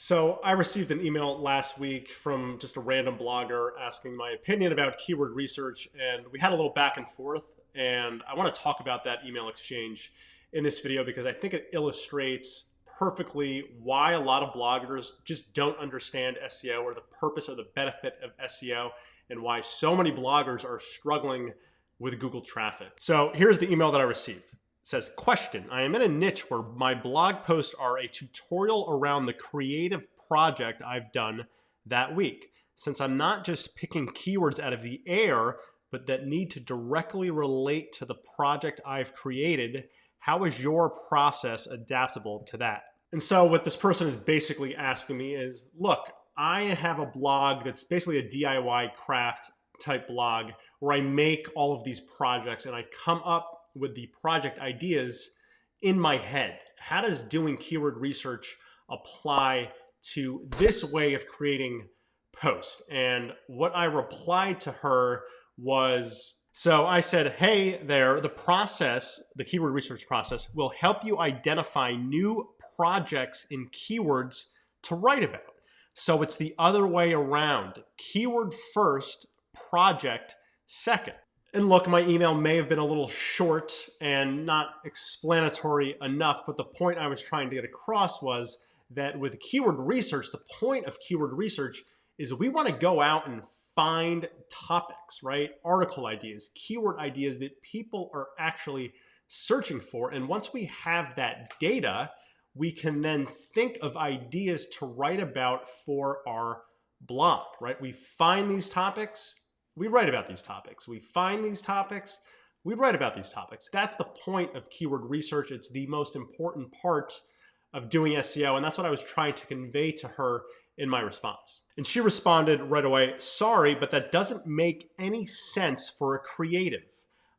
So I received an email last week from just a random blogger asking my opinion about keyword research, and we had a little back and forth, and I want to talk about that email exchange in this video because I think it illustrates perfectly why a lot of bloggers just don't understand SEO or the purpose or the benefit of SEO, and why so many bloggers are struggling with Google traffic. So here's the email that I received. It says, question, I am in a niche where my blog posts are a tutorial around the creative project I've done that week. Since I'm not just picking keywords out of the air, but that need to directly relate to the project I've created, how is your process adaptable to that? And so what this person is basically asking me is, look, I have a blog that's basically a DIY craft type blog where I make all of these projects and I come up with the project ideas in my head. How does doing keyword research apply to this way of creating posts? And what I replied to her was, so I said, hey there, the process, the keyword research process will help you identify new projects in keywords to write about. So it's the other way around. Keyword first, project second. And look, my email may have been a little short and not explanatory enough, but the point I was trying to get across was that with keyword research, the point of keyword research is we want to go out and find topics, right? Article ideas, keyword ideas that people are actually searching for. And once we have that data, we can then think of ideas to write about for our blog, right? We find these topics, we write about these topics. We find these topics, we write about these topics. That's the point of keyword research. It's the most important part of doing SEO, and that's what I was trying to convey to her in my response. And she responded right away, sorry, but that doesn't make any sense for a creative.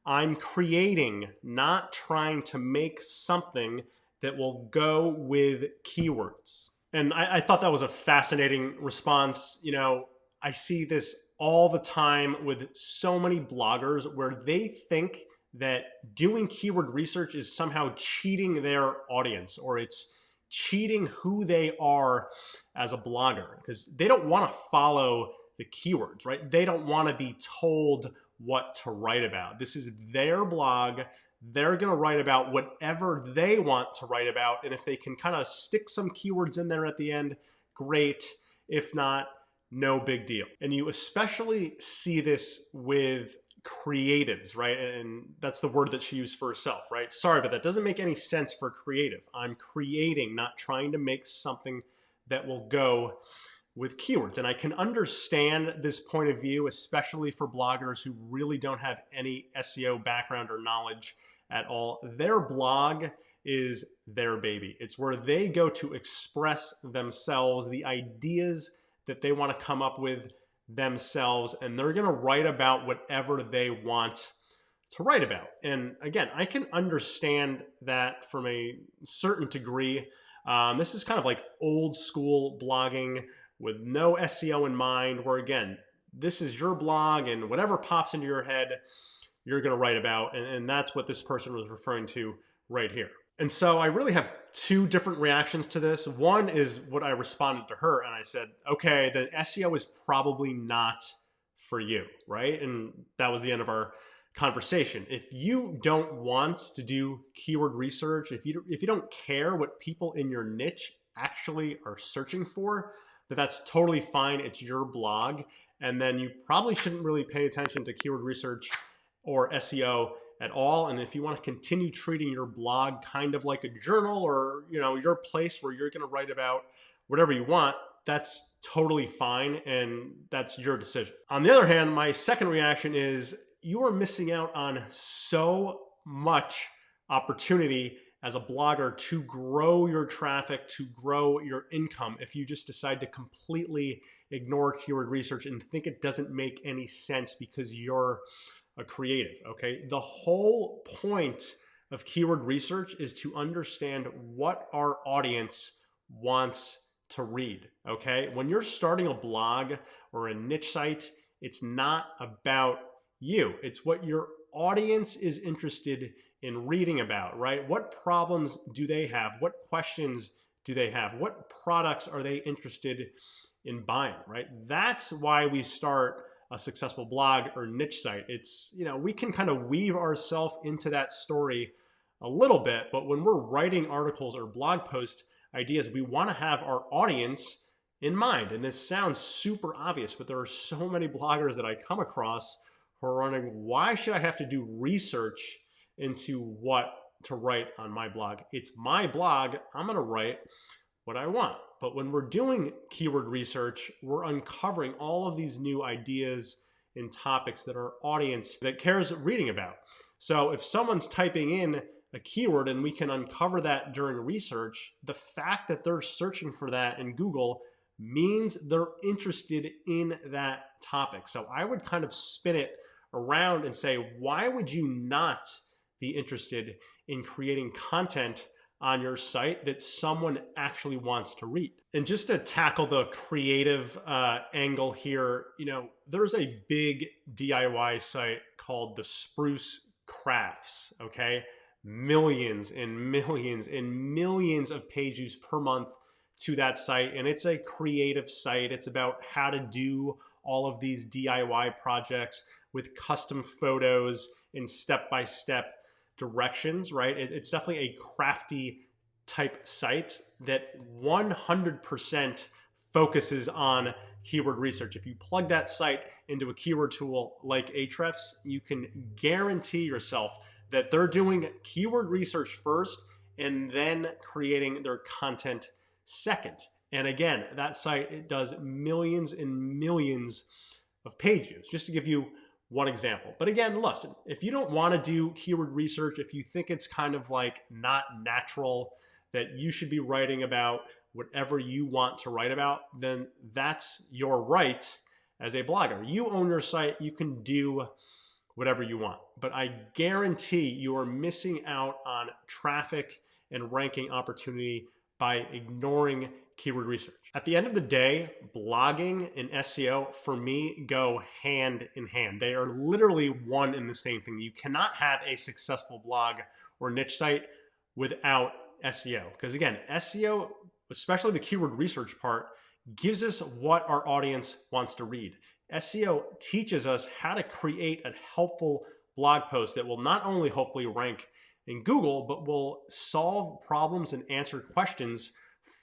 I'm creating, not trying to make something that will go with keywords. And I thought that was a fascinating response. You know, I see this all the time with so many bloggers where they think that doing keyword research is somehow cheating their audience, or it's cheating who they are as a blogger, because they don't want to follow the keywords, right? They don't want to be told what to write about. This is their blog. They're going to write about whatever they want to write about. And if they can kind of stick some keywords in there at the end, great. If not, no big deal. And you especially see this with creatives, right? And that's the word that she used for herself, right? Sorry, but that doesn't make any sense for creative. I'm creating, not trying to make something that will go with keywords. And I can understand this point of view, especially for bloggers who really don't have any SEO background or knowledge at all. Their blog is their baby. It's where they go to express themselves, the ideas that they want to come up with themselves, and they're going to write about whatever they want to write about. And again, I can understand that from a certain degree. This is kind of like old school blogging with no SEO in mind, where again, this is your blog and whatever pops into your head, you're going to write about. And that's what this person was referring to right here. And so I really have two different reactions to this. One is what I responded to her, and I said, okay, the SEO is probably not for you, right? And that was the end of our conversation. If you don't want to do keyword research, if you don't care what people in your niche actually are searching for, that's totally fine. It's your blog. And then you probably shouldn't really pay attention to keyword research or SEO at all. And if you want to continue treating your blog kind of like a journal, or your place where you're going to write about whatever you want, that's totally fine, and that's your decision. On the other hand, my second reaction is you are missing out on so much opportunity as a blogger to grow your traffic, to grow your income, if you just decide to completely ignore keyword research and think it doesn't make any sense because you're a creative, okay? The whole point of keyword research is to understand what our audience wants to read, okay? When you're starting a blog or a niche site, it's not about you. It's what your audience is interested in reading about, right? What problems do they have? What questions do they have? What products are they interested in buying, right? That's why we start a successful blog or niche site. It's, we can kind of weave ourselves into that story a little bit, but when we're writing articles or blog post ideas, we want to have our audience in mind. And this sounds super obvious, but there are so many bloggers that I come across who are wondering, why should I have to do research into what to write on my blog? It's my blog. I'm going to write what I want. But when we're doing keyword research, we're uncovering all of these new ideas and topics that our audience that cares reading about. So if someone's typing in a keyword and we can uncover that during research, the fact that they're searching for that in Google means they're interested in that topic. So I would kind of spin it around and say, why would you not be interested in creating content on your site that someone actually wants to read? And just to tackle the creative angle here, there's a big DIY site called the Spruce Crafts, okay? Millions and millions and millions of page views per month to that site. And it's a creative site. It's about how to do all of these DIY projects with custom photos and step-by-step directions, right? It's definitely a crafty type site that 100% focuses on keyword research. If you plug that site into a keyword tool like Ahrefs, you can guarantee yourself that they're doing keyword research first and then creating their content second. And again, that site, it does millions and millions of page views, just to give you one example. But again, listen, if you don't want to do keyword research, if you think it's kind of like not natural, that you should be writing about whatever you want to write about, then that's your right as a blogger. You own your site, you can do whatever you want. But I guarantee you are missing out on traffic and ranking opportunity by ignoring keyword research. At the end of the day, blogging and SEO for me go hand in hand. They are literally one and the same thing. You cannot have a successful blog or niche site without SEO. Because again, SEO, especially the keyword research part, gives us what our audience wants to read. SEO teaches us how to create a helpful blog post that will not only hopefully rank in Google, but will solve problems and answer questions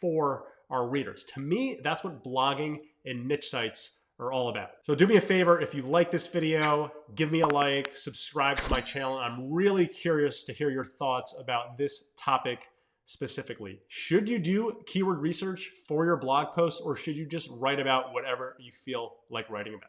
for our readers. To me, that's what blogging and niche sites are all about. So do me a favor, if you like this video, give me a like, subscribe to my channel. I'm really curious to hear your thoughts about this topic specifically. Should you do keyword research for your blog posts, or should you just write about whatever you feel like writing about?